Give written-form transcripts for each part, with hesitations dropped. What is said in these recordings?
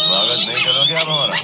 स्वागत नहीं करोगे आप हमारा?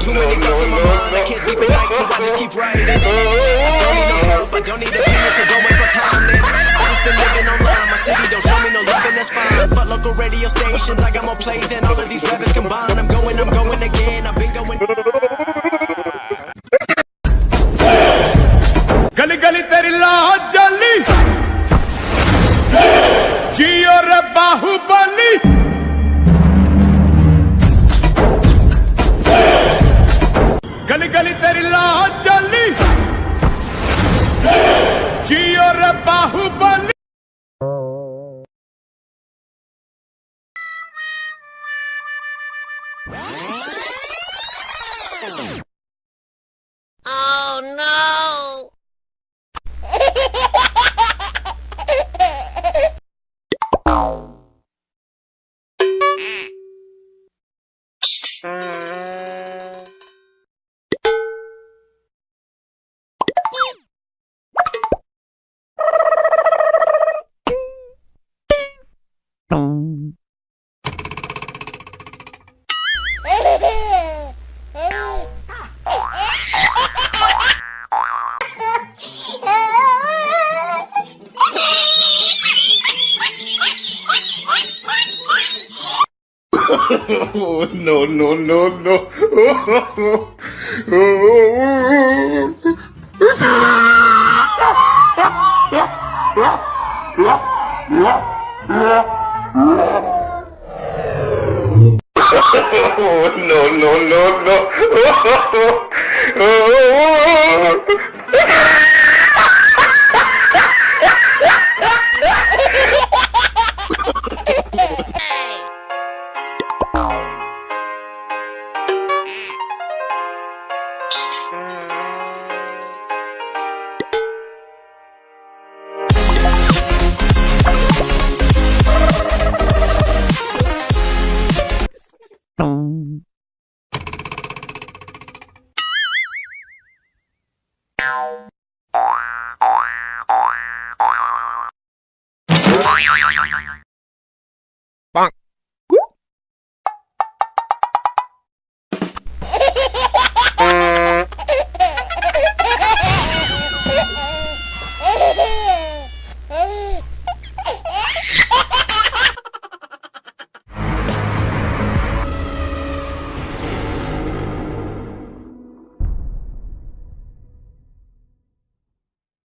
Too many thoughts in my mind, I can't sleep at night, so I just keep writing. I don't need no help, I don't need opinions, so don't waste my time then. I just been living online, my city don't show me no love, and that's fine. Fuck local radio stations, I got more plays than all of these rappers combined. I'm going again, I've been going. गली गली तेरी लाह जली जियो रे बाहुबली गली गली तेरी लाह जली जियो रे Baahubali Oh no! Oh, no, no, no, no. Oh, no, no, no, no. Boom.